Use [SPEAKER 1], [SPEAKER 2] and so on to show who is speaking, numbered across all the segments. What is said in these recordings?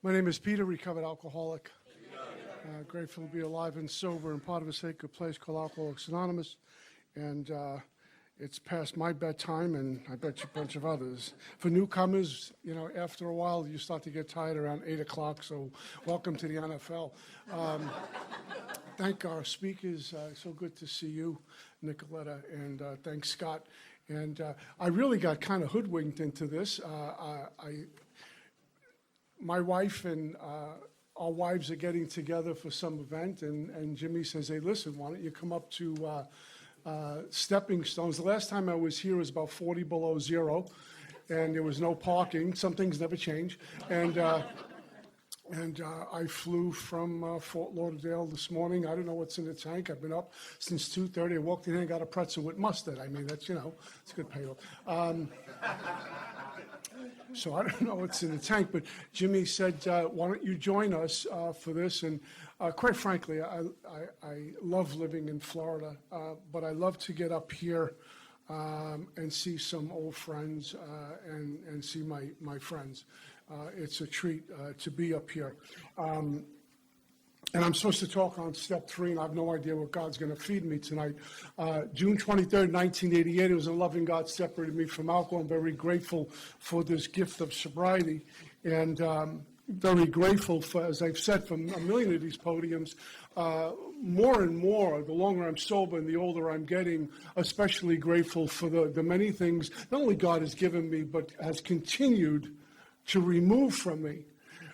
[SPEAKER 1] My name is Peter, recovered alcoholic. Grateful to be alive and sober and part of a sacred place called Alcoholics Anonymous. And it's past my bedtime, and I bet you a bunch of others. For newcomers, after a while, you start to get tired around 8 o'clock, so welcome to the NFL. Thank our speakers. So good to see you, Nicoletta, and thanks, Scott. And I really got kind of hoodwinked into this. My wife and our wives are getting together for some event, and Jimmy says, hey, listen, why don't you come up to Stepping Stones. The last time I was here was about 40 below zero, and there was no parking. Some things never change. And I flew from Fort Lauderdale this morning. I don't know what's in the tank. I've been up since 2:30. I walked in here and got a pretzel with mustard. I mean, that's, it's a good payoff. So I don't know what's in the tank, but Jimmy said, why don't you join us for this? And quite frankly, I love living in Florida, but I love to get up here and see some old friends and see my friends. It's a treat to be up here. And I'm supposed to talk on step 3, and I have no idea what God's going to feed me tonight. June 23rd, 1988, it was a loving God separated me from alcohol. I'm very grateful for this gift of sobriety, and very grateful for, as I've said from a million of these podiums, more and more, the longer I'm sober and the older I'm getting, especially grateful for the many things not only God has given me, but has continued to remove from me.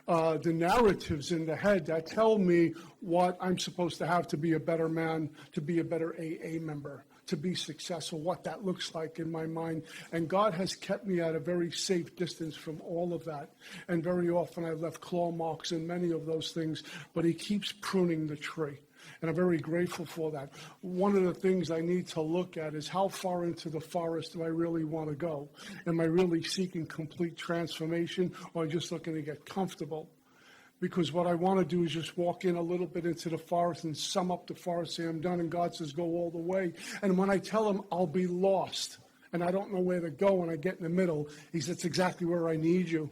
[SPEAKER 1] The narratives in the head that tell me what I'm supposed to have to be a better man, to be a better AA member, to be successful, what that looks like in my mind. And God has kept me at a very safe distance from all of that. And very often I've left claw marks in many of those things, but he keeps pruning the tree. And I'm very grateful for that. One of the things I need to look at is how far into the forest do I really want to go? Am I really seeking complete transformation, or just looking to get comfortable? Because what I want to do is just walk in a little bit into the forest and sum up the forest, say I'm done, and God says go all the way. And when I tell him I'll be lost and I don't know where to go when I get in the middle, he says it's exactly where I need you.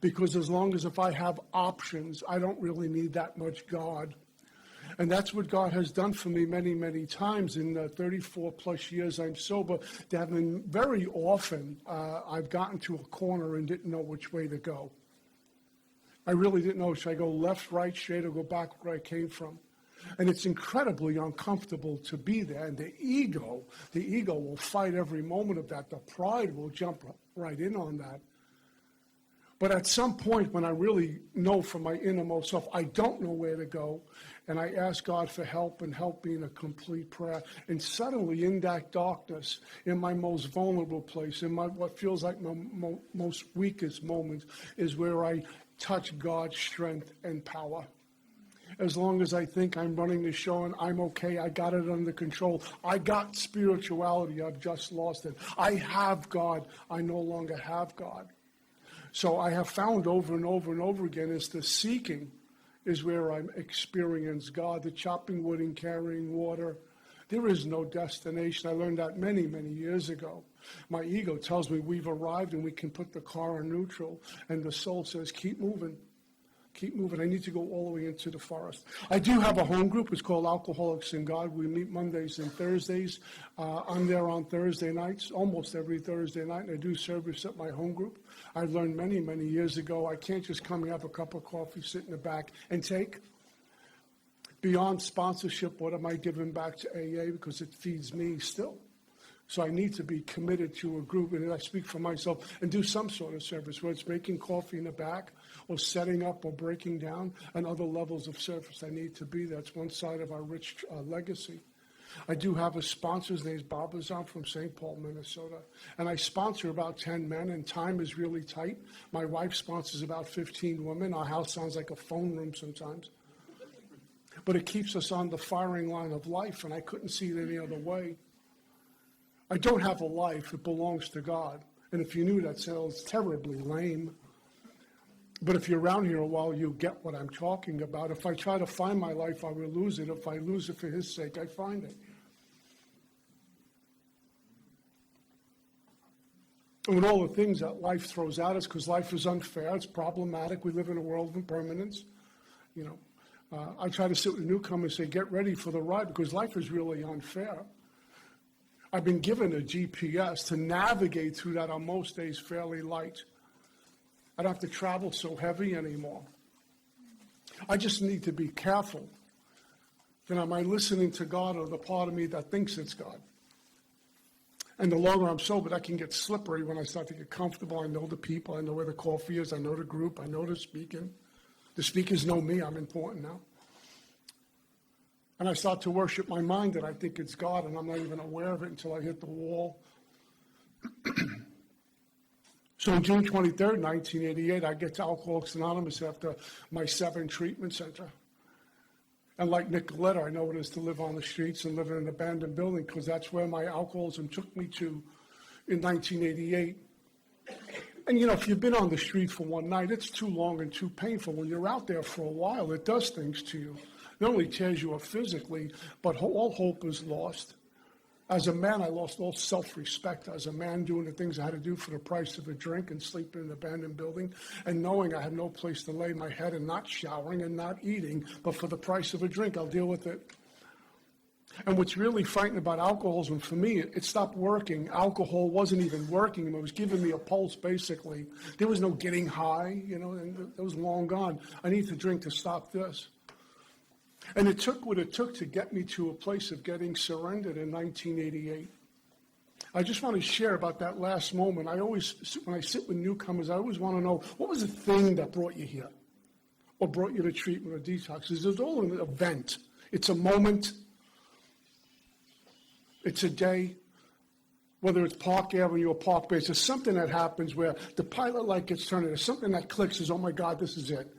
[SPEAKER 1] Because as long as if I have options, I don't really need that much God. And that's what God has done for me many, many times in 34 plus years I'm sober. That very often I've gotten to a corner and didn't know which way to go. I really didn't know, should I go left, right, straight, or go back where I came from? And it's incredibly uncomfortable to be there. And the ego will fight every moment of that. The pride will jump right in on that. But at some point when I really know from my innermost self, I don't know where to go, and I ask God for help and help me in a complete prayer. And suddenly in that darkness, in my most vulnerable place, in what feels like my most weakest moments, is where I touch God's strength and power. As long as I think I'm running the show and I'm okay, I got it under control. I got spirituality, I've just lost it. I have God, I no longer have God. So I have found over and over and over again is the seeking is where I experience God, the chopping wood and carrying water. There is no destination. I learned that many, many years ago. My ego tells me we've arrived and we can put the car in neutral, and the soul says, keep moving. Keep moving. I need to go all the way into the forest. I do have a home group. It's called Alcoholics and God. We meet Mondays and Thursdays. I'm there on Thursday nights, almost every Thursday night, and I do service at my home group. I learned many, many years ago, I can't just come and have a cup of coffee, sit in the back, and take. Beyond sponsorship, what am I giving back to AA? Because it feeds me still. So I need to be committed to a group, and I speak for myself, and do some sort of service, whether it's making coffee in the back or setting up or breaking down, and other levels of service I need to be. That's one side of our rich legacy. I do have a sponsor. His name is Bob Bazan from St. Paul, Minnesota. And I sponsor about 10 men, and time is really tight. My wife sponsors about 15 women. Our house sounds like a phone room sometimes. But it keeps us on the firing line of life, and I couldn't see it any other way. I don't have a life. It belongs to God. And if you knew, that sounds terribly lame. But if you're around here a while, you'll get what I'm talking about. If I try to find my life, I will lose it. If I lose it for his sake, I find it. And with all the things that life throws at us, because life is unfair, it's problematic. We live in a world of impermanence. You know, I try to sit with newcomers and say, get ready for the ride, because life is really unfair. I've been given a GPS to navigate through that on most days fairly light. I don't have to travel so heavy anymore. I just need to be careful. Then am I listening to God or the part of me that thinks it's God? And the longer I'm sober, that can get slippery when I start to get comfortable. I know the people. I know where the coffee is. I know the group. I know the speaking. The speakers know me. I'm important now. And I start to worship my mind that I think it's God, and I'm not even aware of it until I hit the wall. So on June 23rd, 1988, I get to Alcoholics Anonymous after my 7 treatment center. And like Nicoletta, I know what it is to live on the streets and live in an abandoned building, because that's where my alcoholism took me to in 1988. And, you know, if you've been on the street for one night, it's too long and too painful. When you're out there for a while, it does things to you. Not only tears you up physically, but all hope is lost. As a man, I lost all self-respect. As a man, doing the things I had to do for the price of a drink and sleeping in an abandoned building, and knowing I had no place to lay my head, and not showering and not eating, but for the price of a drink, I'll deal with it. And what's really frightening about alcoholism, for me, it stopped working. Alcohol wasn't even working. It was giving me a pulse, basically. There was no getting high, you know, and it was long gone. I need to drink to stop this. And it took what it took to get me to a place of getting surrendered in 1988. I just want to share about that last moment. When I sit with newcomers, I always want to know, what was the thing that brought you here? Or brought you to treatment or detox? It's all an event. It's a moment. It's a day. Whether it's Park Avenue or Park Base, there's something that happens where the pilot light gets turned. There's something that clicks, says, oh my God, this is it.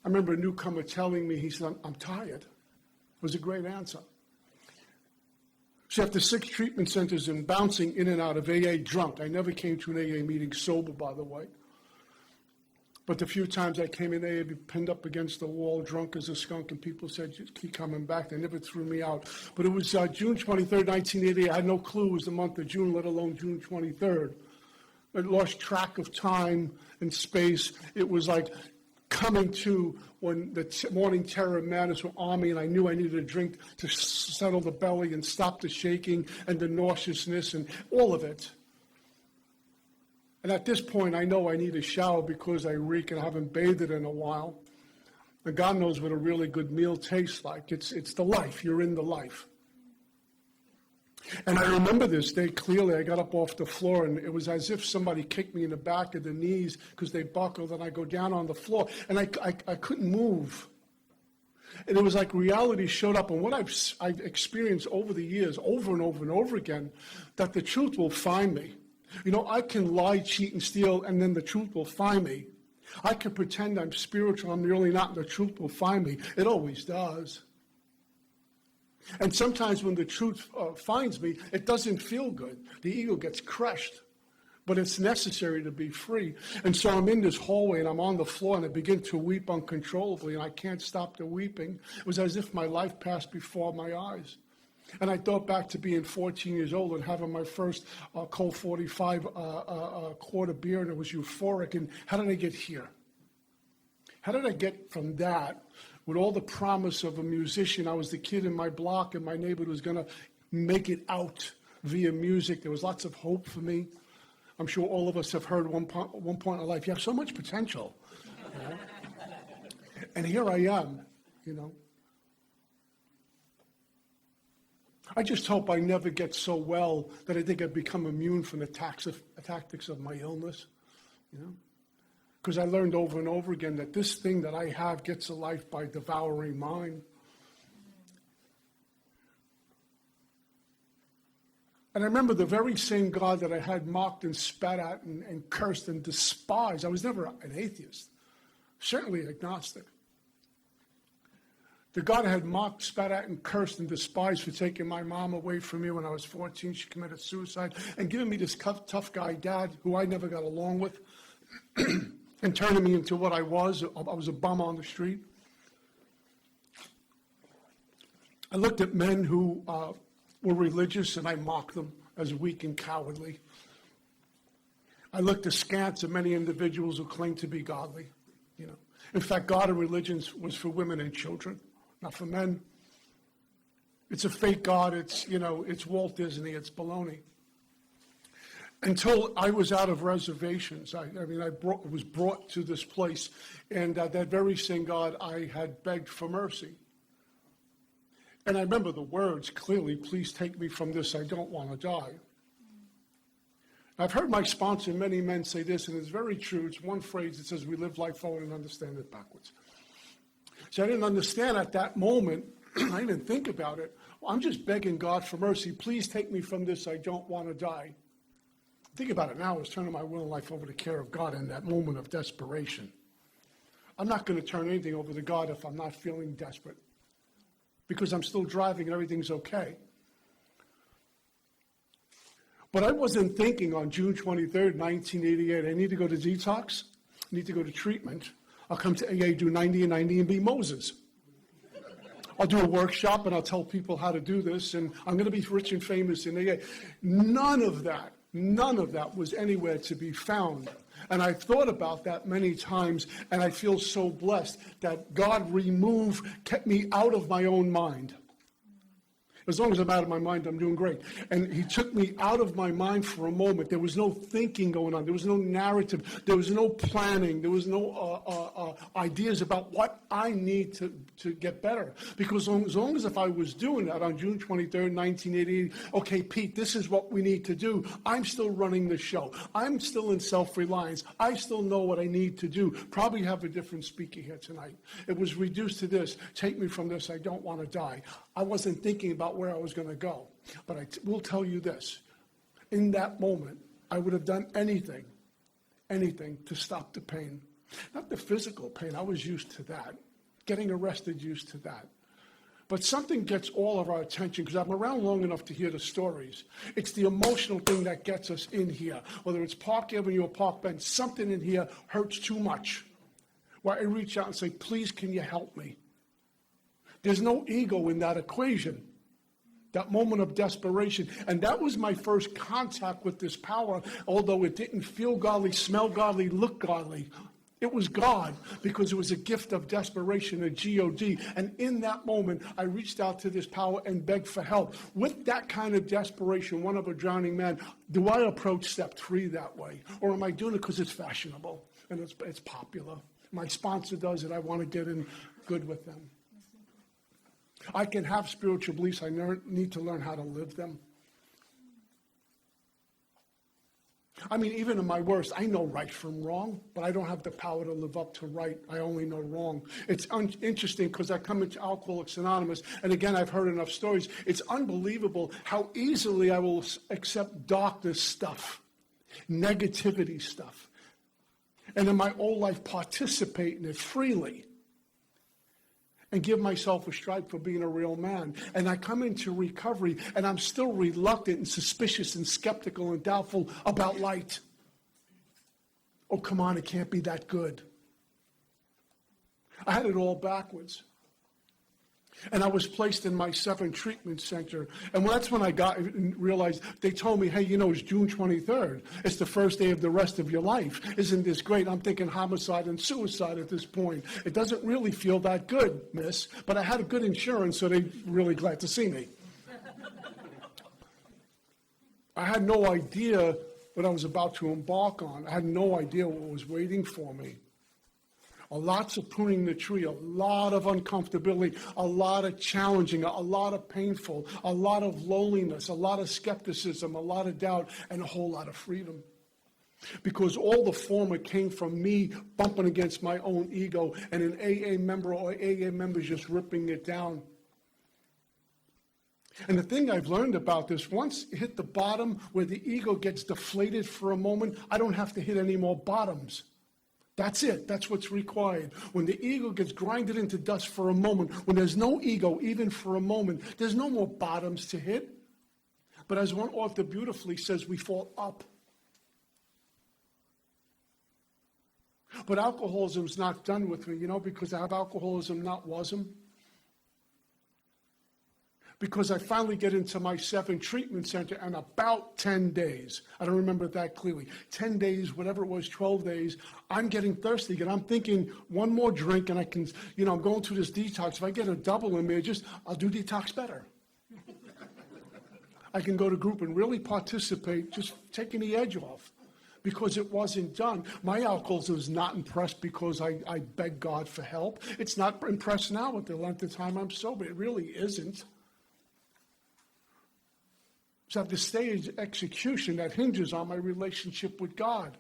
[SPEAKER 1] I remember a newcomer telling me, he said, I'm tired. It was a great answer. So after 6 treatment centers and bouncing in and out of AA drunk, I never came to an AA meeting sober, by the way. But the few times I came in AA, I'd be pinned up against the wall, drunk as a skunk, and people said, just keep coming back. They never threw me out. But it was June 23rd, 1988. I had no clue it was the month of June, let alone June 23rd. I lost track of time and space. It was like coming to when the morning terror and madness were on me, and I knew I needed a drink to settle the belly and stop the shaking and the nauseousness and all of it. And at this point, I know I need a shower because I reek and I haven't bathed in a while. And God knows what a really good meal tastes like. It's the life. You're in the life. And I remember this day clearly. I got up off the floor, and it was as if somebody kicked me in the back of the knees because they buckled, and I go down on the floor, and I couldn't move. And it was like reality showed up, and what I've experienced over the years, over and over and over again, that the truth will find me. You know, I can lie, cheat, and steal, and then the truth will find me. I can pretend I'm spiritual, I'm really not, and the truth will find me. It always does. And sometimes when the truth finds me, it doesn't feel good. The ego gets crushed, but it's necessary to be free. And so I'm in this hallway, and I'm on the floor, and I begin to weep uncontrollably, and I can't stop the weeping. It was as if my life passed before my eyes. And I thought back to being 14 years old and having my first Colt 45 quart of beer, and it was euphoric. And how did I get here? How did I get from that, with all the promise of a musician? I was the kid in my block, and my neighborhood was going to make it out via music. There was lots of hope for me. I'm sure all of us have heard one point in our life, you have so much potential. You know? And here I am, you know. I just hope I never get so well that I think I've become immune from the tactics of my illness, you know. Because I learned over and over again that this thing that I have gets a life by devouring mine. And I remember the very same God that I had mocked and spat at and cursed and despised. I was never an atheist, certainly agnostic. The God I had mocked, spat at, and cursed and despised for taking my mom away from me when I was 14. She committed suicide, and giving me this tough guy dad who I never got along with, and turning me into what I was. I was a bum on the street. I looked at men who were religious, and I mocked them as weak and cowardly. I looked askance at many individuals who claim to be godly. In fact, God and religion was for women and children, not for men. It's a fake God. It's Walt Disney. It's baloney. Until I was out of reservations, I was brought to this place, and that very same God, I had begged for mercy. And I remember the words clearly, "Please take me from this, I don't want to die." I've heard my sponsor, many men, say this, and it's very true. It's one phrase that says, "We live life forward and understand it backwards." So I didn't understand at that moment. I didn't think about it. Well, I'm just begging God for mercy. Please take me from this, I don't want to die. Think about it now. I was turning my will and life over to the care of God in that moment of desperation. I'm not going to turn anything over to God if I'm not feeling desperate, because I'm still driving and everything's okay. But I wasn't thinking on June 23rd, 1988, I need to go to detox, I need to go to treatment. I'll come to AA, do 90 and 90 and be Moses. I'll do a workshop and I'll tell people how to do this, and I'm going to be rich and famous in AA. None of that was anywhere to be found. And I've thought about that many times, and I feel so blessed that God kept me out of my own mind. As long as I'm out of my mind, I'm doing great. And he took me out of my mind for a moment. There was no thinking going on. There was no narrative. There was no planning. There was no ideas about what I need to get better. Because as long as if I was doing that on June 23rd, 1988, okay, Pete, this is what we need to do. I'm still running the show. I'm still in self-reliance. I still know what I need to do. Probably have a different speaker here tonight. It was reduced to this: take me from this, I don't want to die. I wasn't thinking about where I was going to go. But I will tell you this. In that moment, I would have done anything to stop the pain. Not the physical pain. I was used to that. Getting arrested, used to that. But something gets all of our attention, because I'm around long enough to hear the stories. It's the emotional thing that gets us in here. Whether it's Park Avenue or Park Bench, something in here hurts too much. Where I reach out and say, "Please, can you help me?" There's no ego in that equation. That moment of desperation. And that was my first contact with this power, although it didn't feel godly, smell godly, look godly. It was God, because it was a gift of desperation, a G-O-D. And in that moment, I reached out to this power and begged for help. With that kind of desperation, one of a drowning man, do I approach step 3 that way? Or am I doing it because it's fashionable and it's popular? My sponsor does it. I want to get in good with them. I can have spiritual beliefs. I need to learn how to live them. I mean, even in my worst, I know right from wrong, but I don't have the power to live up to right. I only know wrong. It's interesting, because I come into Alcoholics Anonymous, and again, I've heard enough stories. It's unbelievable how easily I will accept darkness stuff, negativity stuff, and in my old life participate in it freely, and give myself a stripe for being a real man. And I come into recovery, and I'm still reluctant and suspicious and skeptical and doubtful about light. Oh, come on, it can't be that good. I had it all backwards. And I was placed in my 7 treatment center. And that's when I realized, they told me, "Hey, it's June 23rd. It's the first day of the rest of your life. Isn't this great?" I'm thinking homicide and suicide at this point. It doesn't really feel that good, miss. But I had a good insurance, so they're really glad to see me. I had no idea what I was about to embark on. I had no idea what was waiting for me. Lots of pruning the tree, a lot of uncomfortability, a lot of challenging, a lot of painful, a lot of loneliness, a lot of skepticism, a lot of doubt, and a whole lot of freedom. Because all the former came from me bumping against my own ego, and an AA member or AA members just ripping it down. And the thing I've learned about this, once you hit the bottom where the ego gets deflated for a moment, I don't have to hit any more bottoms. That's it. That's what's required. When the ego gets grinded into dust for a moment, when there's no ego, even for a moment, there's no more bottoms to hit. But as one author beautifully says, we fall up. But alcoholism's not done with me, because I have alcoholism, not wasm. because I finally get into my 7 treatment center, and about 10 days, I don't remember it that clearly, 10 days, whatever it was, 12 days, I'm getting thirsty, and I'm thinking one more drink, and I can, I'm going through this detox. If I get a double in me, I'll do detox better. I can go to group and really participate, just taking the edge off, because it wasn't done. My alcoholism is not impressed because I beg God for help. It's not impressed now with the length of time I'm sober. It really isn't. So I have the stage execution that hinges on my relationship with God.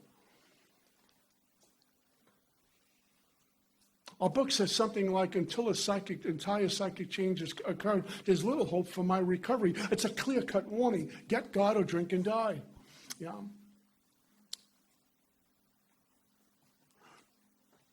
[SPEAKER 1] Our book says something like, until entire psychic change has occurred, there's little hope for my recovery. It's a clear-cut warning. Get God or drink and die. Yeah.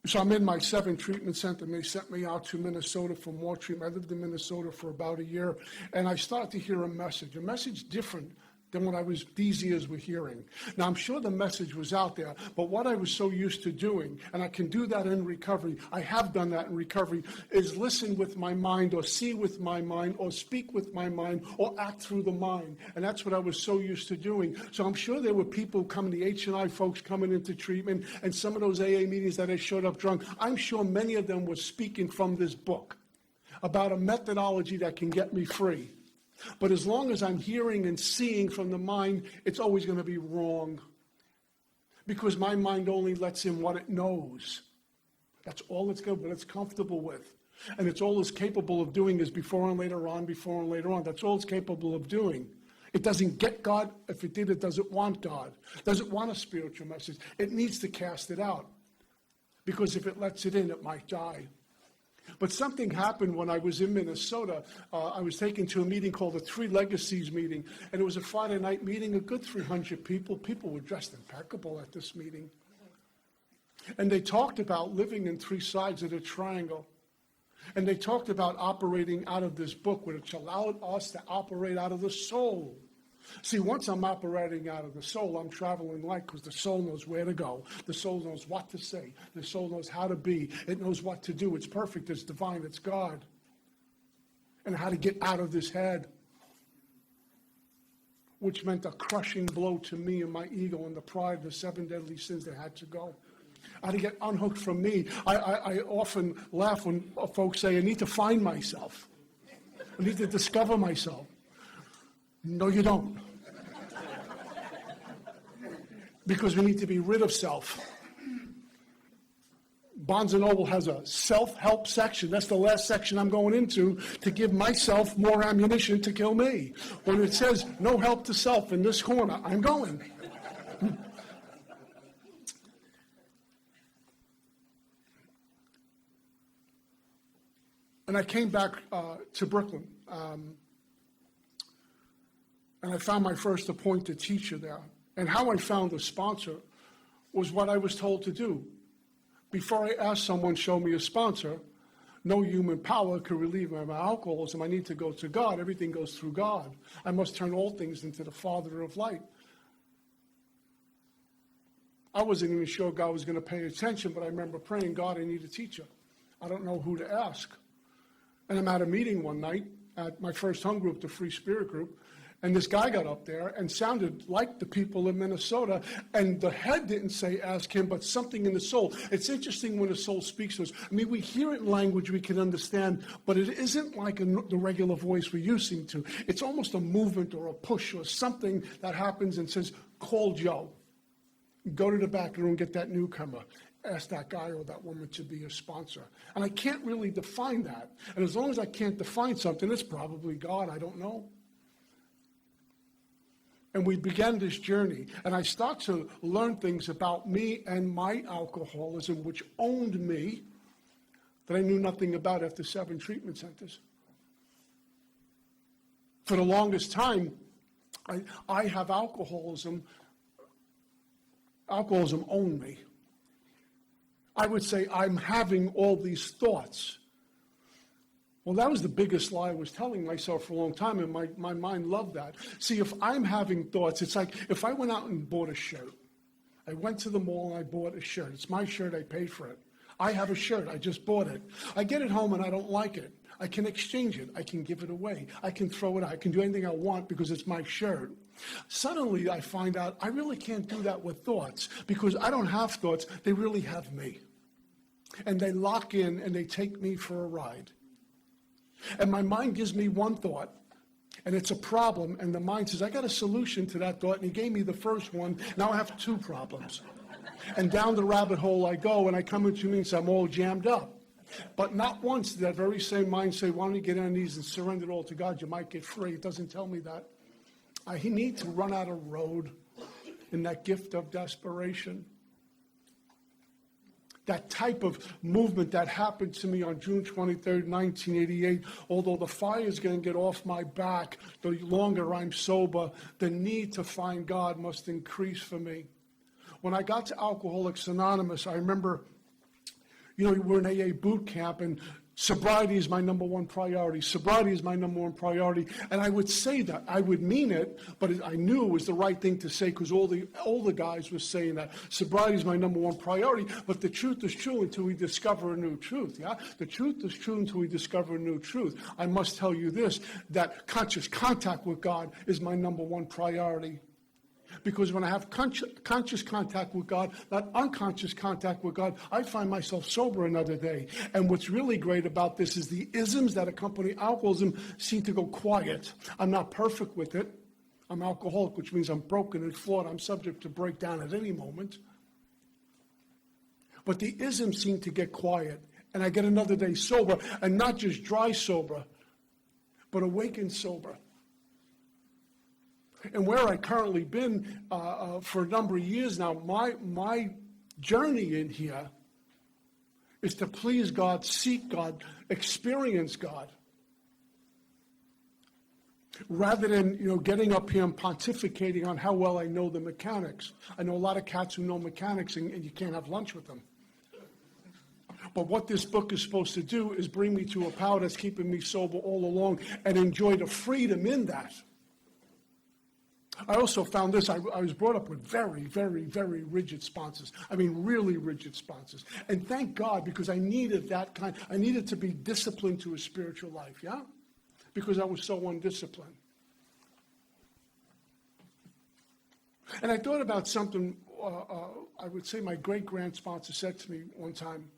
[SPEAKER 1] So I'm in my 7 treatment center, and they sent me out to Minnesota for more treatment. I lived in Minnesota for about a year, and I started to hear a message different than what these ears were hearing. Now, I'm sure the message was out there, but what I was so used to doing, and I can do that in recovery, I have done that in recovery, is listen with my mind, or see with my mind, or speak with my mind, or act through the mind. And that's what I was so used to doing. So I'm sure there were people coming, the H&I folks coming into treatment, and some of those AA meetings that I showed up drunk, I'm sure many of them were speaking from this book about a methodology that can get me free. But as long as I'm hearing and seeing from the mind, it's always going to be wrong. Because my mind only lets in what it knows. That's all it's good, what it's comfortable with. And it's all it's capable of doing is before and later on, before and later on. That's all it's capable of doing. It doesn't get God. If it did, it doesn't want God. It doesn't want a spiritual message. It needs to cast it out. Because if it lets it in, it might die. But something happened when I was in Minnesota. I was taken to a meeting called the Three Legacies meeting, and it was a Friday night meeting, a good 300 people. People were dressed impeccable at this meeting. And they talked about living in 3 sides of the triangle. And they talked about operating out of this book, which allowed us to operate out of the soul. See, once I'm operating out of the soul, I'm traveling light, because the soul knows where to go. The soul knows what to say. The soul knows how to be. It knows what to do. It's perfect. It's divine. It's God. And how to get out of this head, which meant a crushing blow to me and my ego and the pride, the 7 deadly sins that had to go. I had to get unhooked from me. I often laugh when folks say, I need to find myself. I need to discover myself. No, you don't. Because we need to be rid of self. Barnes & Noble has a self-help section. That's the last section I'm going into, to give myself more ammunition to kill me. When it says no help to self in this corner, I'm going. And I came back to Brooklyn. And I found my first appointed teacher there. And how I found a sponsor was what I was told to do. Before I asked someone, show me a sponsor, no human power could relieve me of my alcoholism. I need to go to God. Everything goes through God. I must turn all things into the Father of light. I wasn't even sure God was going to pay attention, but I remember praying, God, I need a teacher. I don't know who to ask. And I'm at a meeting one night at my first home group, the Free Spirit group, and this guy got up there and sounded like the people in Minnesota, and the head didn't say ask him, but something in the soul. It's interesting when the soul speaks to us. I mean, we hear it in language we can understand, but it isn't like the regular voice we're used to. It's almost a movement or a push or something that happens and says, call Joe. Go to the back room, get that newcomer. Ask that guy or that woman to be a sponsor. And I can't really define that. And as long as I can't define something, it's probably God. I don't know. And we began this journey, and I start to learn things about me and my alcoholism, which owned me, that I knew nothing about after 7 treatment centers. For the longest time, I have alcoholism. Alcoholism owned me. I would say I'm having all these thoughts. Well, that was the biggest lie I was telling myself for a long time, and my mind loved that. See, if I'm having thoughts, it's like if I went out and bought a shirt. I went to the mall and I bought a shirt. It's my shirt, I paid for it. I have a shirt, I just bought it. I get it home and I don't like it. I can exchange it. I can give it away. I can throw it out. I can do anything I want because it's my shirt. Suddenly, I find out I really can't do that with thoughts because I don't have thoughts. They really have me. And they lock in and they take me for a ride. And my mind gives me one thought, and it's a problem, and the mind says, I got a solution to that thought, and he gave me the first one. Now I have two problems. And down the rabbit hole I go, and I come into me and say, I'm all jammed up. But not once did that very same mind say, why don't you get on your knees and surrender it all to God? You might get free. It doesn't tell me that. I need to run out of road in that gift of desperation. That type of movement that happened to me on June 23rd, 1988, although the fire is going to get off my back, the longer I'm sober, the need to find God must increase for me. When I got to Alcoholics Anonymous, I remember, we're in AA boot camp, and sobriety is my number one priority. Sobriety is my number one priority. And I would say that. I would mean it, but I knew it was the right thing to say because all the guys were saying that. Sobriety is my number one priority, but the truth is true until we discover a new truth, yeah? The truth is true until we discover a new truth. I must tell you this, that conscious contact with God is my number one priority. Because when I have conscious contact with God, not unconscious contact with God, I find myself sober another day. And what's really great about this is the isms that accompany alcoholism seem to go quiet. I'm not perfect with it. I'm alcoholic, which means I'm broken and flawed. I'm subject to break down at any moment. But the isms seem to get quiet. And I get another day sober, and not just dry sober, but awakened sober. And where I currently been for a number of years now, my journey in here is to please God, seek God, experience God. Rather than, getting up here and pontificating on how well I know the mechanics. I know a lot of cats who know mechanics, and you can't have lunch with them. But what this book is supposed to do is bring me to a power that's keeping me sober all along and enjoy the freedom in that. I also found this, I was brought up with very, very, very rigid sponsors. I mean, really rigid sponsors. And thank God, because I needed I needed to be disciplined to a spiritual life, yeah? Because I was so undisciplined. And I thought about something, I would say my great-grand sponsor said to me one time,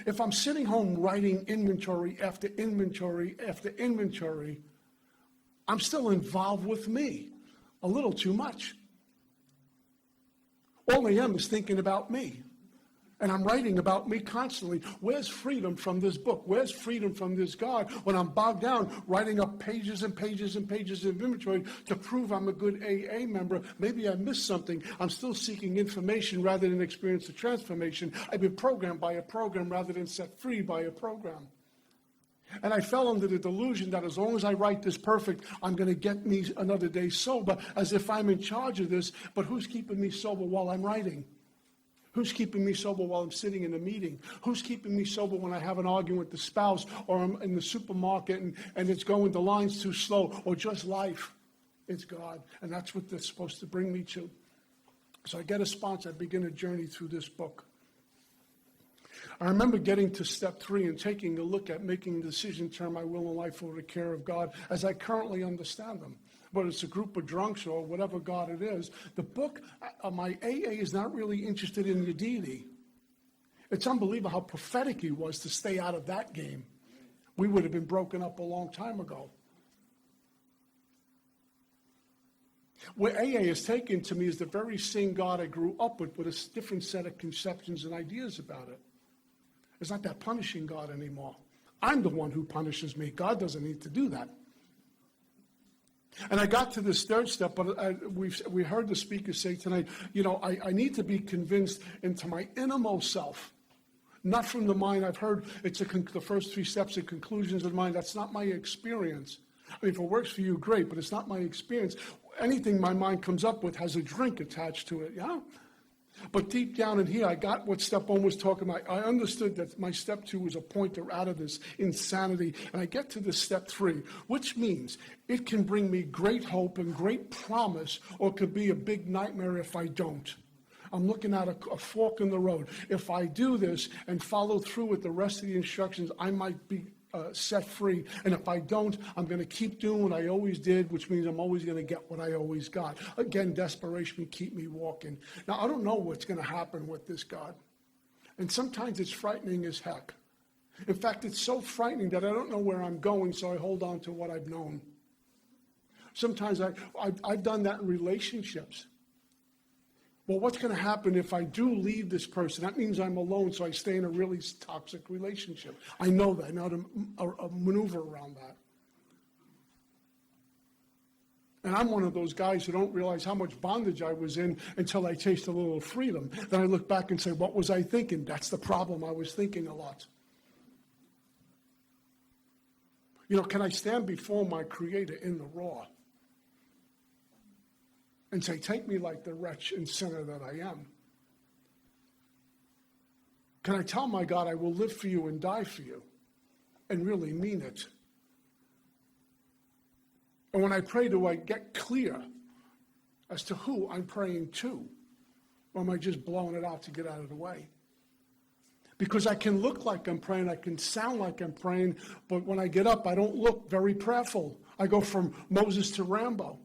[SPEAKER 1] if I'm sitting home writing inventory after inventory after inventory, I'm still involved with me. A little too much. All I am is thinking about me. And I'm writing about me constantly. Where's freedom from this book? Where's freedom from this God when I'm bogged down writing up pages and pages and pages of inventory to prove I'm a good AA member? Maybe I missed something. I'm still seeking information rather than experience the transformation. I've been programmed by a program rather than set free by a program. And I fell under the delusion that as long as I write this perfect, I'm going to get me another day sober, as if I'm in charge of this. But who's keeping me sober while I'm writing? Who's keeping me sober while I'm sitting in a meeting? Who's keeping me sober when I have an argument with the spouse, or I'm in the supermarket and it's going, the line's too slow, or just life? It's God. And that's what that's supposed to bring me to. So I get a sponsor. I begin a journey through this book. I remember getting to step 3 and taking a look at making a decision to turn my will and life over to the care of God as I currently understand them. Whether it's a group of drunks or whatever God it is, the book, my AA is not really interested in the deity. It's unbelievable how prophetic he was to stay out of that game. We would have been broken up a long time ago. Where AA has taken to me is the very same God I grew up with a different set of conceptions and ideas about it. It's not that punishing God anymore. I'm the one who punishes me. God doesn't need to do that. And I got to this third step, but we heard the speaker say tonight, I need to be convinced into my innermost self, not from the mind. I've heard it's the first 3 steps and conclusions of the mind. That's not my experience. I mean, if it works for you, great, but it's not my experience. Anything my mind comes up with has a drink attached to it, yeah? But deep down in here, I got what step 1 was talking about. I understood that my step 2 was a pointer out of this insanity. And I get to this step 3, which means it can bring me great hope and great promise, or it could be a big nightmare if I don't. I'm looking at a fork in the road. If I do this and follow through with the rest of the instructions, I might be set free. And if I don't, I'm going to keep doing what I always did, which means I'm always going to get what I always got. Again, desperation will keep me walking. Now, I don't know what's going to happen with this, God. And sometimes it's frightening as heck. In fact, it's so frightening that I don't know where I'm going, so I hold on to what I've known. Sometimes I've done that in relationships. Well, what's going to happen if I do leave this person? That means I'm alone, so I stay in a really toxic relationship. I know that. I know how to maneuver around that. And I'm one of those guys who don't realize how much bondage I was in until I taste a little freedom. Then I look back and say, what was I thinking? That's the problem. I was thinking a lot. You know, can I stand before my Creator in the raw and say, take me like the wretch and sinner that I am? Can I tell my God, I will live for you and die for you, and really mean it? And when I pray, do I get clear as to who I'm praying to? Or am I just blowing it out to get out of the way? Because I can look like I'm praying, I can sound like I'm praying, but when I get up, I don't look very prayerful. I go from Moses to Rambo.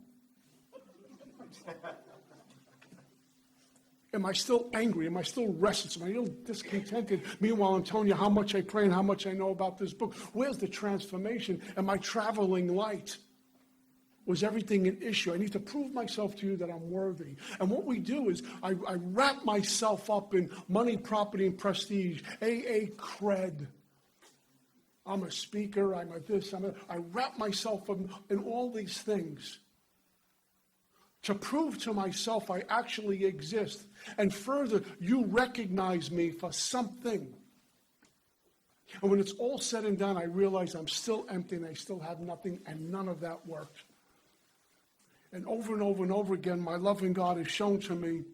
[SPEAKER 1] Am I still angry? Am I still restless? Am I still discontented? Meanwhile, I'm telling you how much I pray and how much I know about this book. Where's the transformation? Am I traveling light? Was everything an issue? I need to prove myself to you that I'm worthy. And what we do is I wrap myself up in money, property, and prestige, AA cred. I'm a speaker, I'm a this, I wrap myself up in all these things to prove to myself I actually exist. And further, you recognize me for something. And when it's all said and done, I realize I'm still empty and I still have nothing, and none of that worked. And over and over again, my loving God has shown to me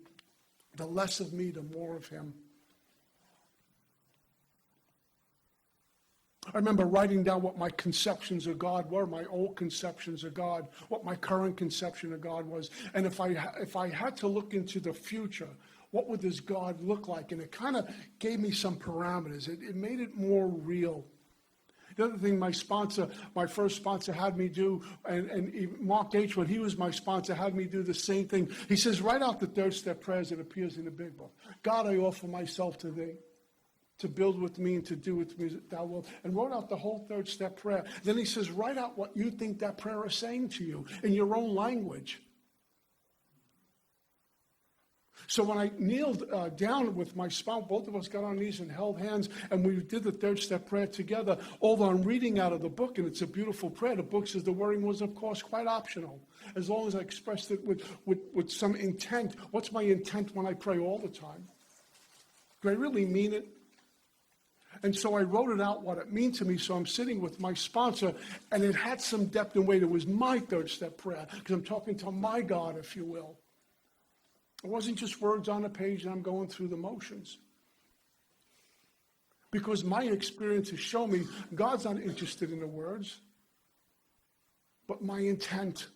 [SPEAKER 1] the less of me, the more of him. I remember writing down what my conceptions of God were, my old conceptions of God, what my current conception of God was. And if I had to look into the future, what would this God look like? And it kind of gave me some parameters. It made it more real. The other thing my first sponsor had me do, and Mark H., when he was my sponsor, had me do the same thing. He says, write out the third step prayers that appears in the big book. God, I offer myself to thee, to build with me and to do with me that thou wilt. And wrote out the whole third step prayer. Then he says, write out what you think that prayer is saying to you in your own language. So when I kneeled down with my spouse, both of us got on our knees and held hands, and we did the third step prayer together, although I'm reading out of the book, and it's a beautiful prayer. The book says the wording was, of course, quite optional, as long as I expressed it with some intent. What's my intent when I pray all the time? Do I really mean it? And so I wrote it out, what it means to me. So I'm sitting with my sponsor, and it had some depth and weight. It was my third step prayer, because I'm talking to my God, if you will. It wasn't just words on a page and I'm going through the motions. Because my experience has shown me God's not interested in the words, but my intent.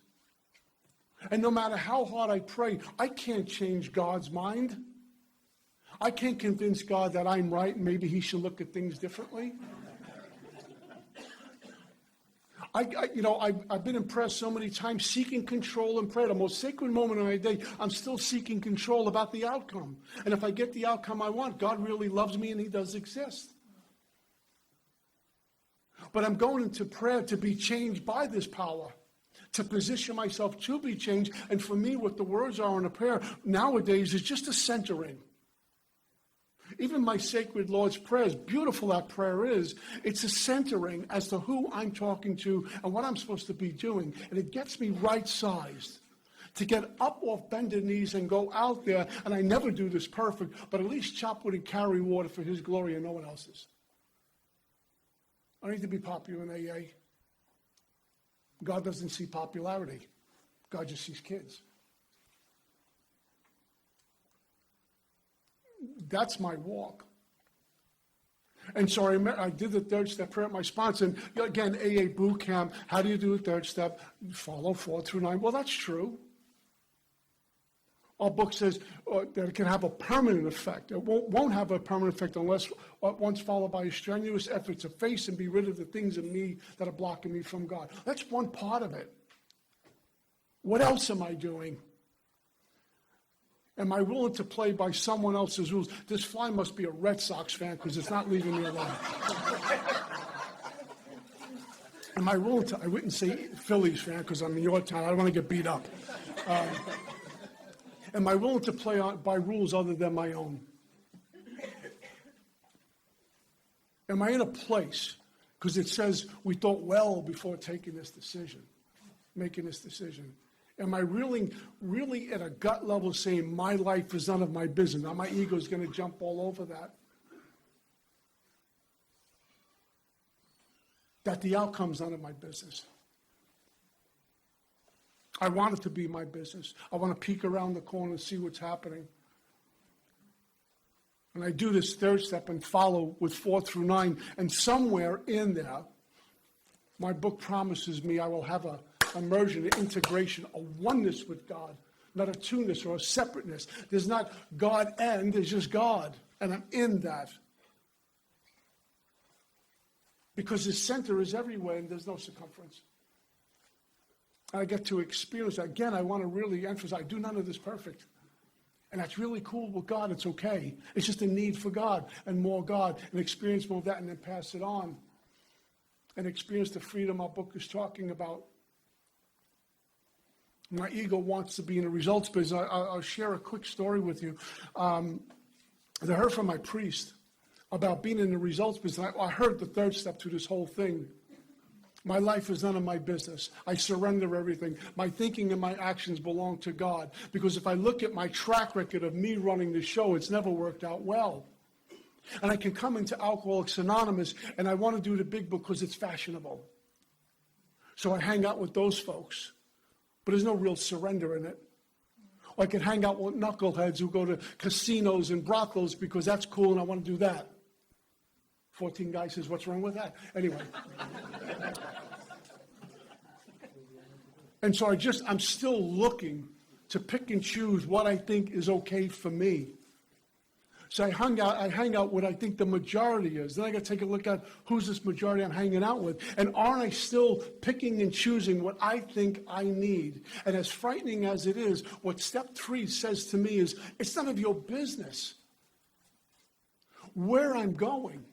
[SPEAKER 1] And no matter how hard I pray, I can't change God's mind. I can't convince God that I'm right and maybe he should look at things differently. I've been in prayer so many times, seeking control in prayer. The most sacred moment of my day, I'm still seeking control about the outcome. And if I get the outcome I want, God really loves me and he does exist. But I'm going into prayer to be changed by this power, to position myself to be changed. And for me, what the words are in a prayer nowadays is just a centering. Even my sacred Lord's Prayer, as beautiful that prayer is, it's a centering as to who I'm talking to and what I'm supposed to be doing. And it gets me right-sized to get up off bended knees and go out there. And I never do this perfect, but at least chop wood and carry water for his glory and no one else's. I need to be popular in AA. God doesn't see popularity. God just sees kids. That's my walk. And so I did the third step prayer at my sponsor. And again, AA boot camp, how do you do the third step? You follow 4 through 9. Well, that's true. Our book says that it can have a permanent effect. It won't have a permanent effect unless once followed by a strenuous effort to face and be rid of the things in me that are blocking me from God. That's one part of it. What else am I doing? Am I willing to play by someone else's rules? This fly must be a Red Sox fan because it's not leaving me alone. Am I willing to? I wouldn't say Phillies fan because I'm in your town. I don't want to get beat up. Am I willing to play by rules other than my own? Am I in a place, because it says we thought well before taking this decision, making this decision. Am I really at a gut level saying my life is none of my business? Now my ego is going to jump all over that. That the outcome's none of my business. I want it to be my business. I want to peek around the corner and see what's happening. And I do this third step and follow with 4 through 9. And somewhere in there, my book promises me I will have a immersion, an integration, a oneness with God, not a two-ness or a separateness. There's not God and, there's just God. And I'm in that. Because His center is everywhere and there's no circumference. I get to experience that. Again, I want to really emphasize, I do none of this perfect. And that's really cool with God. It's okay. It's just a need for God and more God and experience more of that and then pass it on. And experience the freedom our book is talking about. My ego wants to be in a results business. I'll share a quick story with you. I heard from my priest about being in the results business. I heard the third step to this whole thing. My life is none of my business. I surrender everything. My thinking and my actions belong to God. Because if I look at my track record of me running the show, it's never worked out well. And I can come into Alcoholics Anonymous, and I want to do the big book because it's fashionable. So I hang out with those folks. But there's no real surrender in it. Or I can hang out with knuckleheads who go to casinos and brothels because that's cool and I want to do that. 14 guys says, what's wrong with that? Anyway. And so I'm still looking to pick and choose what I think is okay for me. So I hang out what I think the majority is. Then I got to take a look at who's this majority I'm hanging out with. And aren't I still picking and choosing what I think I need? And as frightening as it is, what step 3 says to me is, it's none of your business where I'm going.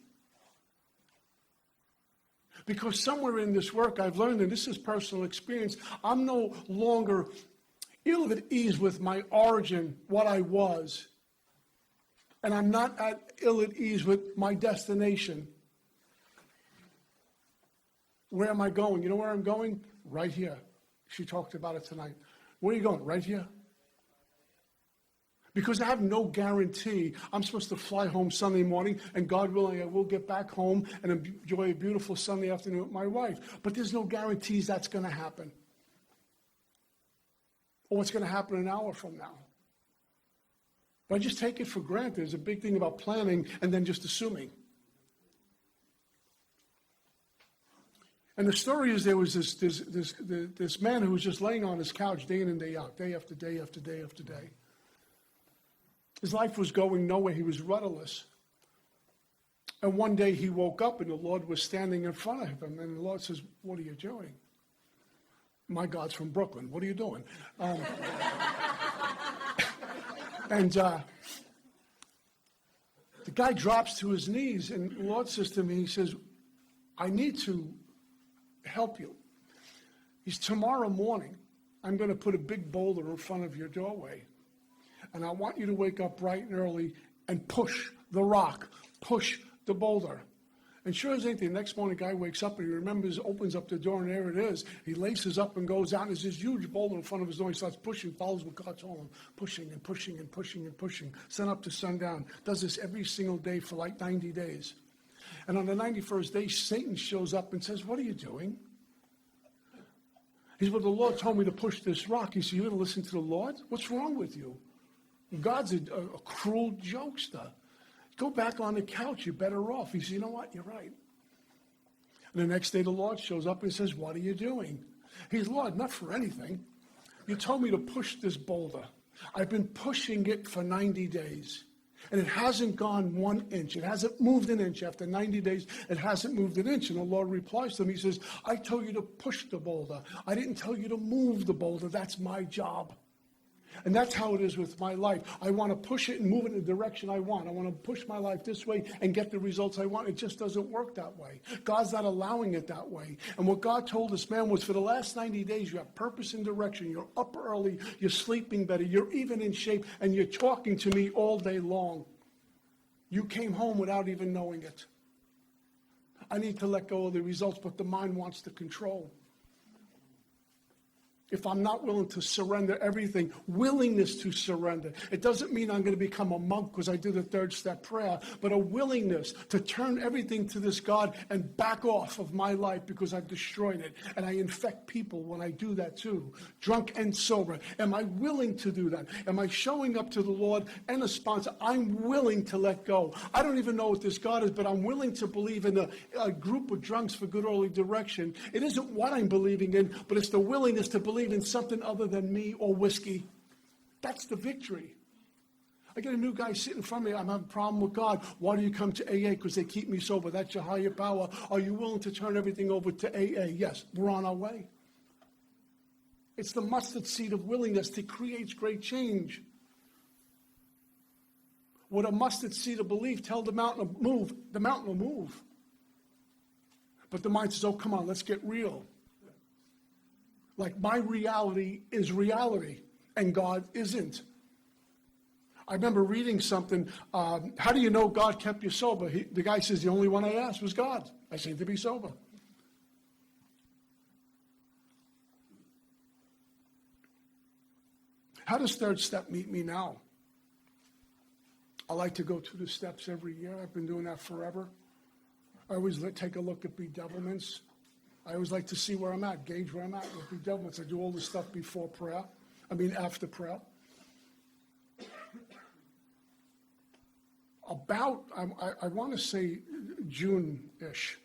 [SPEAKER 1] Because somewhere in this work I've learned, and this is personal experience, I'm no longer ill at ease with my origin, what I was. And I'm not ill at ease with my destination. Where am I going? You know where I'm going? Right here. She talked about it tonight. Where are you going? Right here. Because I have no guarantee. I'm supposed to fly home Sunday morning, and God willing, I will get back home and enjoy a beautiful Sunday afternoon with my wife. But there's no guarantees that's going to happen. Or what's going to happen an hour from now. But I just take it for granted. There's a big thing about planning and then just assuming. And the story is there was this man who was just laying on his couch day in and day out, day after day after day after day. His life was going nowhere. He was rudderless. And one day he woke up and the Lord was standing in front of him. And the Lord says, what are you doing? My God's from Brooklyn. What are you doing? And the guy drops to his knees, and the Lord says to me, he says, I need to help you. He's tomorrow morning, I'm going to put a big boulder in front of your doorway. And I want you to wake up bright and early and push the rock, push the boulder. And sure as anything, the next morning, the guy wakes up and he remembers, opens up the door, and there it is. He laces up and goes out, and there's this huge boulder in front of his door. He starts pushing, follows what God told him, pushing and pushing and pushing and pushing, sun up to sundown. Does this every single day for like 90 days. And on the 91st day, Satan shows up and says, what are you doing? He said, well, the Lord told me to push this rock. He said, you're going to listen to the Lord? What's wrong with you? God's a cruel jokester. Go back on the couch, you're better off. He says, you know what, you're right. And the next day the Lord shows up and says, what are you doing? He says, Lord, not for anything. You told me to push this boulder. I've been pushing it for 90 days. And it hasn't gone 1 inch. It hasn't moved an inch. After 90 days, it hasn't moved an inch. And the Lord replies to him. He says, I told you to push the boulder. I didn't tell you to move the boulder. That's my job. And that's how it is with my life. I want to push it and move it in the direction I want. I want to push my life this way and get the results I want. It just doesn't work that way. God's not allowing it that way. And what God told this man was, for the last 90 days, you have purpose and direction. You're up early. You're sleeping better. You're even in shape. And you're talking to me all day long. You came home without even knowing it. I need to let go of the results, but the mind wants to control. If I'm not willing to surrender everything, willingness to surrender. It doesn't mean I'm going to become a monk because I did the third step prayer, but a willingness to turn everything to this God and back off of my life because I've destroyed it. And I infect people when I do that too, drunk and sober. Am I willing to do that? Am I showing up to the Lord and a sponsor? I'm willing to let go. I don't even know what this God is, but I'm willing to believe in a group of drunks for good early direction. It isn't what I'm believing in, but it's the willingness to believe in something other than me or whiskey. That's the victory. I get a new guy sitting in front of me. I'm having a problem with God. Why do you come to AA? Because they keep me sober. That's your higher power. Are you willing to turn everything over to AA? Yes, we're on our way. It's the mustard seed of willingness that creates great change. With a mustard seed of belief, tell the mountain to move. The mountain will move. But the mind says, oh, come on, let's get real. Like my reality is reality, and God isn't. I remember reading something, how do you know God kept you sober? The guy says, the only one I asked was God. I seem to be sober. How does third step meet me now? I like to go through the steps every year. I've been doing that forever. I always take a look at bedevilments. I always like to see where I'm at, gauge where I'm at with bedevilments. I do all this stuff after prayer. About, I want to say June-ish,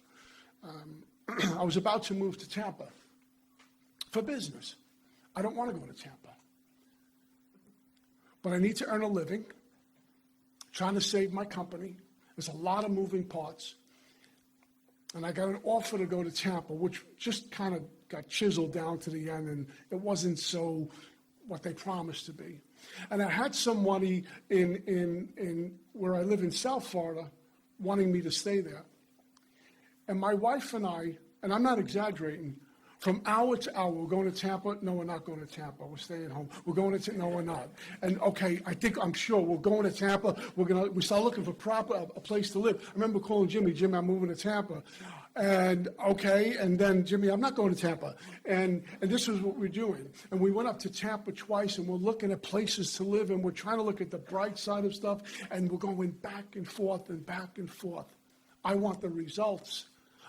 [SPEAKER 1] I was about to move to Tampa for business. I don't want to go to Tampa. But I need to earn a living, trying to save my company. There's a lot of moving parts. And I got an offer to go to Tampa, which just kind of got chiseled down to the end, and it wasn't so what they promised to be. And I had somebody in where I live in South Florida wanting me to stay there. And my wife and I, and I'm not exaggerating, from hour to hour, we're going to Tampa. No, we're not going to Tampa. We're staying home. We're going to no, we're not. And okay, I'm sure we're going to Tampa. We start looking for a place to live. I remember calling Jimmy, I'm moving to Tampa. And okay, and then Jimmy, I'm not going to Tampa. And this is what we're doing. And we went up to Tampa twice, and we're looking at places to live, and we're trying to look at the bright side of stuff, and we're going back and forth and back and forth. I want the results.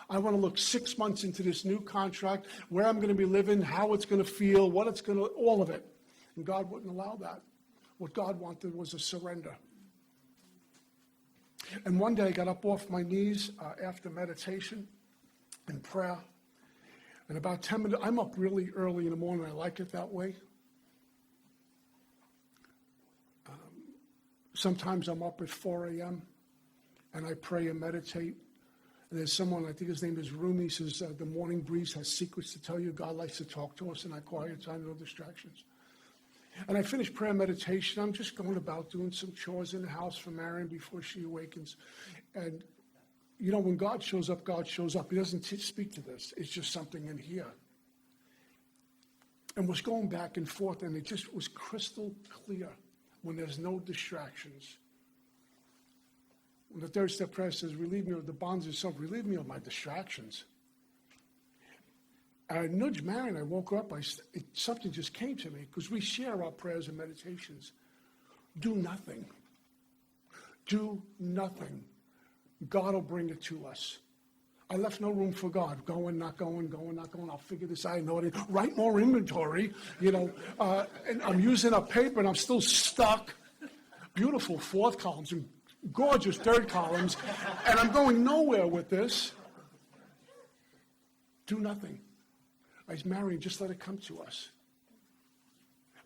[SPEAKER 1] I want to look 6 months into this new contract, where I'm going to be living, how it's going to feel, all of it. And God wouldn't allow that. What God wanted was a surrender. And one day I got up off my knees after meditation and prayer. And about 10 minutes, I'm up really early in the morning. I like it that way. Sometimes I'm up at 4 a.m. and I pray and meditate. And there's someone, I think his name is Rumi, says, the morning breeze has secrets to tell you. God likes to talk to us in that quiet time, no distractions. And I finished prayer and meditation. I'm just going about doing some chores in the house for Marion before she awakens. And, when God shows up, God shows up. He doesn't speak to this. It's just something in here. And was going back and forth, and it just was crystal clear when there's no distractions. When the third step prayer says, relieve me of the bonds of self, relieve me of my distractions. And I nudged Marion, I woke her up, something just came to me, because we share our prayers and meditations. Do nothing. Do nothing. God will bring it to us. I left no room for God. Going, not going, going, not going. I'll figure this out. I know it. Write more inventory, and I'm using up paper, and I'm still stuck. Beautiful fourth columns and gorgeous third columns, and I'm going nowhere with this. Do nothing. I was married, just let it come to us.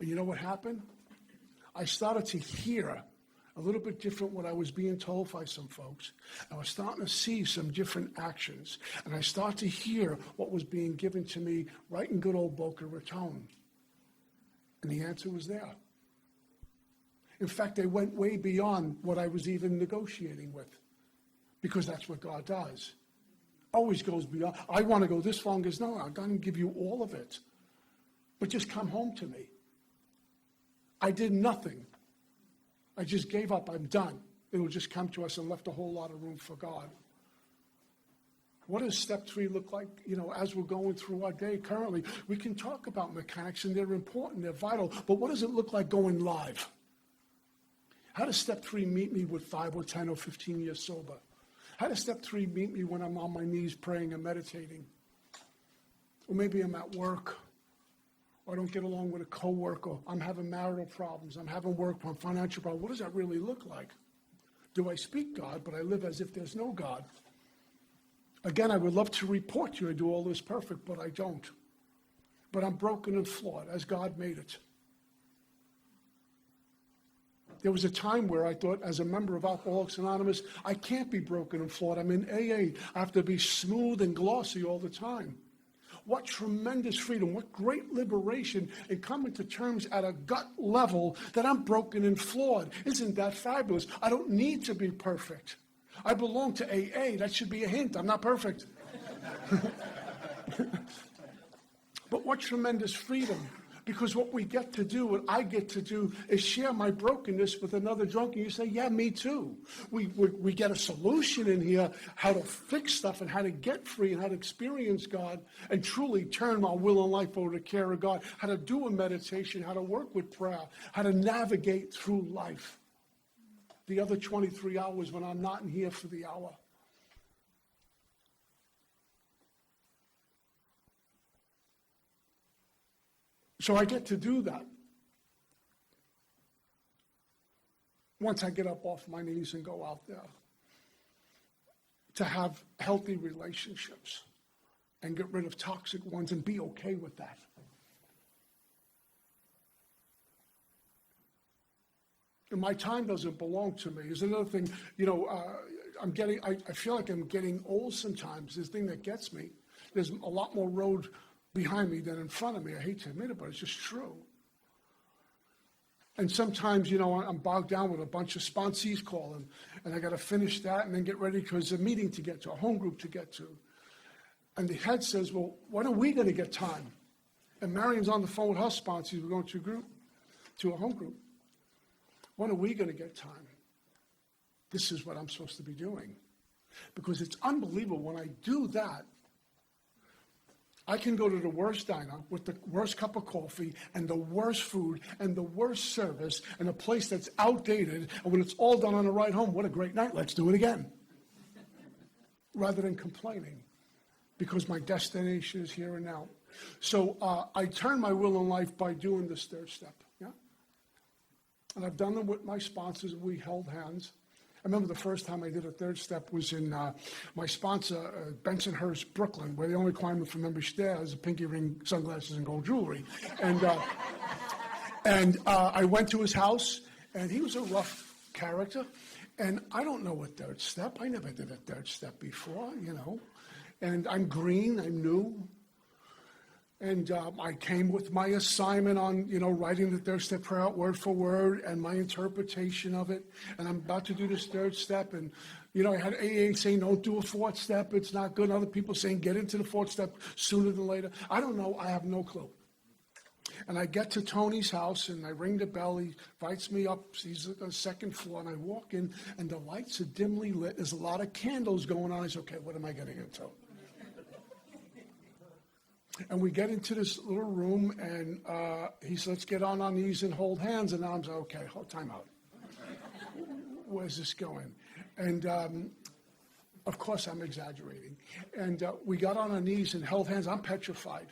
[SPEAKER 1] And you know what happened? I started to hear a little bit different what I was being told by some folks. I was starting to see some different actions. And I started to hear what was being given to me right in good old Boca Raton. And the answer was there. In fact, they went way beyond what I was even negotiating with, because that's what God does. Always goes beyond. I want to go this far, and goes, no, I'm going to give you all of it. But just come home to me. I did nothing. I just gave up. I'm done. It will just come to us and left a whole lot of room for God. What does step 3 look like, as we're going through our day currently? We can talk about mechanics, and they're important, they're vital, but what does it look like going live? How does step 3 meet me with 5 or 10 or 15 years sober? How does step 3 meet me when I'm on my knees praying and meditating? Or maybe I'm at work, or I don't get along with a coworker, I'm having marital problems, I'm having work problems, financial problems. What does that really look like? Do I speak God, but I live as if there's no God? Again, I would love to report to you I do all this perfect, but I don't. But I'm broken and flawed, as God made it. There was a time where I thought, as a member of Alcoholics Anonymous, I can't be broken and flawed. I'm in AA. I have to be smooth and glossy all the time. What tremendous freedom, what great liberation in coming to terms at a gut level that I'm broken and flawed. Isn't that fabulous? I don't need to be perfect. I belong to AA. That should be a hint. I'm not perfect. But what tremendous freedom. Because what we get to do, what I get to do, is share my brokenness with another drunk. And you say, yeah, me too. We get a solution in here, how to fix stuff and how to get free and how to experience God and truly turn my will and life over to care of God, how to do a meditation, how to work with prayer, how to navigate through life. The other 23 hours when I'm not in here for the hour. So I get to do that. Once I get up off my knees and go out there, to have healthy relationships and get rid of toxic ones and be okay with that. And my time doesn't belong to me. Is another thing, I feel like I'm getting old sometimes. This thing that gets me, there's a lot more road behind me than in front of me. I hate to admit it, but it's just true. And sometimes, I'm bogged down with a bunch of sponsees calling, and I got to finish that and then get ready because there's a meeting to get to, a home group to get to. And the head says, well, when are we going to get time? And Marion's on the phone with her sponsees. We're going to a home group. When are we going to get time? This is what I'm supposed to be doing. Because it's unbelievable when I do that, I can go to the worst diner with the worst cup of coffee and the worst food and the worst service and a place that's outdated. And when it's all done on the ride home, what a great night. Let's do it again. Rather than complaining because my destination is here and now. So I turn my will and life by doing this third step. Yeah. And I've done them with my sponsors. We held hands. I remember the first time I did a third step was in my sponsor, Bensonhurst, Brooklyn, where the only requirement for membership there is a pinky ring, sunglasses, and gold jewelry. And I went to his house, and he was a rough character. And I don't know a third step. I never did a third step before, And I'm green, I'm new. And I came with my assignment on, writing the third step prayer out word for word and my interpretation of it. And I'm about to do this third step. And, I had AA saying, don't do a fourth step. It's not good. Other people saying, get into the fourth step sooner than later. I don't know. I have no clue. And I get to Tony's house and I ring the bell. He invites me up. He's on the second floor. And I walk in and the lights are dimly lit. There's a lot of candles going on. I say, okay, what am I getting into? And we get into this little room, and he said, let's get on our knees and hold hands. And I'm like, okay, time out. Where's this going? And, of course, I'm exaggerating. And we got on our knees and held hands. I'm petrified.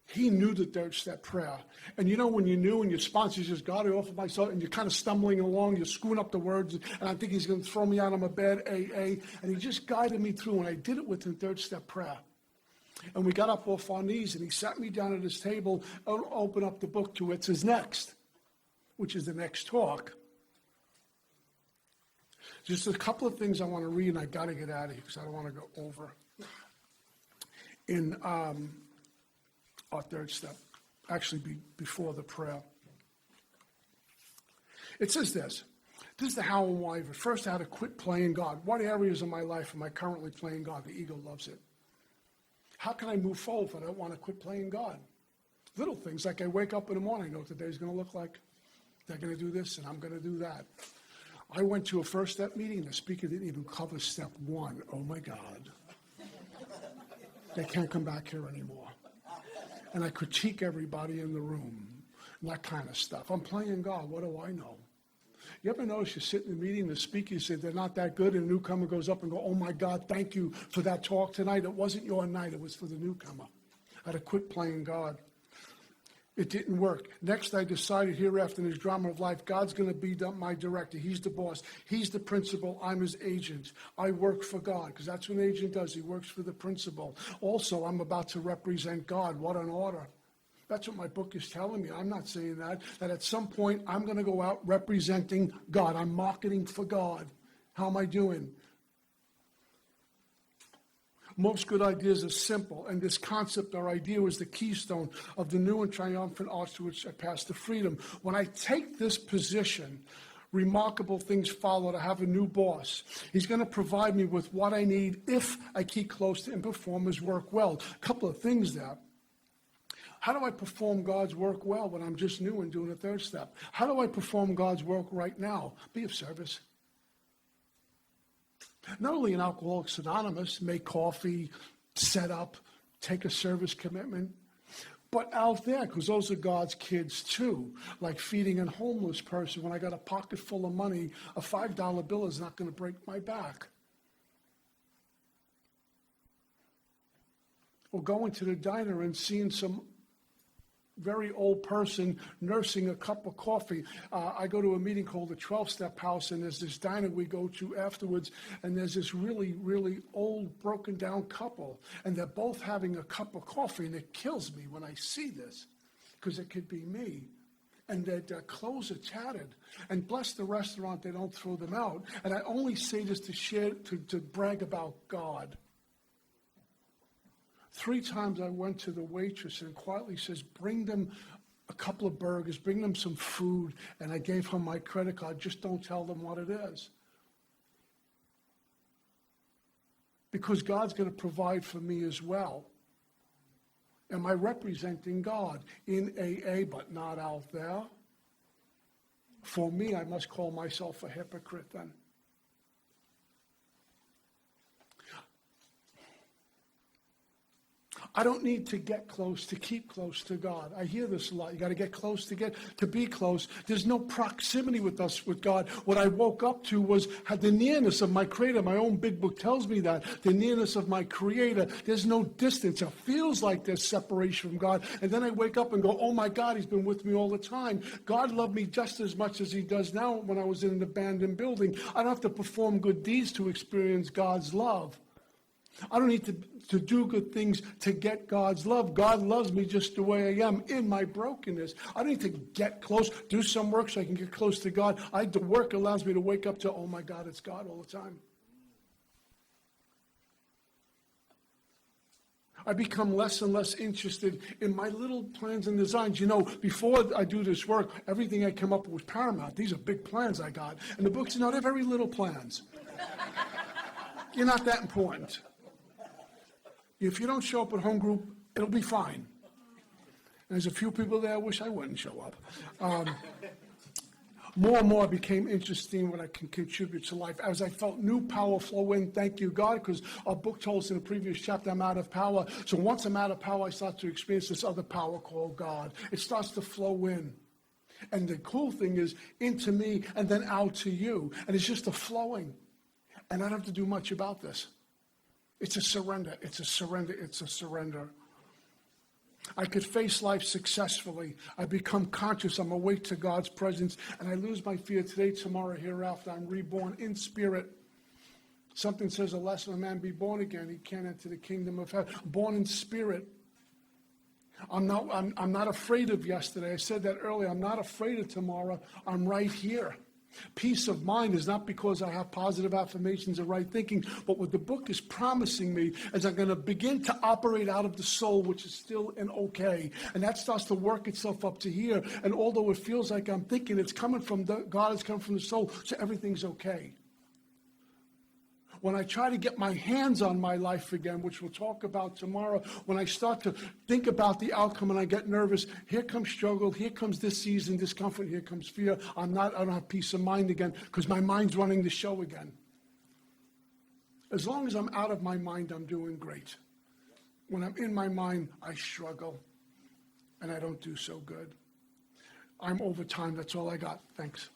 [SPEAKER 1] He knew the third step prayer. And when you knew and your sponsor says, God, I offer myself, and you're kind of stumbling along, you're screwing up the words, and I think he's going to throw me out on my bed, AA. And he just guided me through, and I did it with the third step prayer. And we got up off our knees, and he sat me down at his table, opened up the book to it says next. which is the next talk. Just a couple of things I want to read, and I got to get out of here because I don't want to go over. In our third step, actually before the prayer. It says this. This is the how and why of it. First, I had to quit playing God. What areas of my life am I currently playing God? The ego loves it. How can I move forward if I don't want to quit playing God? Little things, like I wake up in the morning, I know what today's going to look like. They're going to do this, and I'm going to do that. I went to a first step meeting. The speaker didn't even cover step 1. Oh, my God. They can't come back here anymore. And I critique everybody in the room, and that kind of stuff. I'm playing God. What do I know? You ever notice you sit in a meeting, the speaker said they're not that good, and a newcomer goes up and go, oh, my God, thank you for that talk tonight. It wasn't your night. It was for the newcomer. I had to quit playing God. It didn't work. Next, I decided hereafter in this drama of life, God's going to be my director. He's the boss. He's the principal. I'm his agent. I work for God, because that's what an agent does. He works for the principal. Also, I'm about to represent God. What an order. That's what my book is telling me. I'm not saying that at some point, I'm going to go out representing God. I'm marketing for God. How am I doing? Most good ideas are simple, and this concept or idea was the keystone of the new and triumphant arch to which I passed to freedom. When I take this position, remarkable things follow to have a new boss. He's going to provide me with what I need if I keep close to him and perform his work well. A couple of things there. How do I perform God's work well when I'm just new and doing a third step? How do I perform God's work right now? Be of service. Not only in Alcoholics Anonymous, make coffee, set up, take a service commitment, but out there, because those are God's kids too, like feeding a homeless person. When I got a pocket full of money, a $5 bill is not going to break my back. Or going to the diner and seeing some very old person nursing a cup of coffee. I go to a meeting called the 12-Step House, and there's this diner we go to afterwards, and there's this really, really old, broken-down couple, and they're both having a cup of coffee, and it kills me when I see this, because it could be me. And their clothes are tattered. And bless the restaurant, they don't throw them out. And I only say this to share, to brag about God. 3 times I went to the waitress and quietly says, bring them a couple of burgers, bring them some food, and I gave her my credit card. Just don't tell them what it is. Because God's going to provide for me as well. Am I representing God in AA but not out there? For me, I must call myself a hypocrite then. I don't need to get close to keep close to God. I hear this a lot. You got to get close to be close. There's no proximity with us, with God. What I woke up to was the nearness of my Creator. My own big book tells me that. The nearness of my Creator. There's no distance. It feels like there's separation from God. And then I wake up and go, oh my God, He's been with me all the time. God loved me just as much as He does now when I was in an abandoned building. I don't have to perform good deeds to experience God's love. I don't need to do good things to get God's love. God loves me just the way I am in my brokenness. I don't need to get close, do some work so I can get close to God. The work allows me to wake up to, oh my God, it's God all the time. I become less and less interested in my little plans and designs. You know, before I do this work, everything I come up with was paramount. These are big plans I got. And the books, they're very little plans. You're not that important. If you don't show up at home group, it'll be fine. And there's a few people there I wish I wouldn't show up. More and more became interesting in what I can contribute to life. As I felt new power flow in, thank you, God, because our book told us in the previous chapter, I'm out of power. So once I'm out of power, I start to experience this other power called God. It starts to flow in. And the cool thing is into me and then out to you. And it's just a flowing. And I don't have to do much about this. It's a surrender. It's a surrender. It's a surrender. I could face life successfully. I become conscious. I'm awake to God's presence. And I lose my fear today, tomorrow, hereafter. I'm reborn in spirit. Something says, unless a man be born again, he can't enter the kingdom of heaven. Born in spirit. I'm not afraid of yesterday. I said that earlier. I'm not afraid of tomorrow. I'm right here. Peace of mind is not because I have positive affirmations and right thinking, but what the book is promising me is I'm going to begin to operate out of the soul, which is still an okay. And that starts to work itself up to here. And although it feels like I'm thinking it's coming from God, it's coming from the soul, so everything's okay. When I try to get my hands on my life again, which we'll talk about tomorrow, when I start to think about the outcome and I get nervous, here comes struggle, here comes this season, discomfort, here comes fear. I don't have peace of mind again because my mind's running the show again. As long as I'm out of my mind, I'm doing great. When I'm in my mind, I struggle and I don't do so good. I'm over time. That's all I got. Thanks.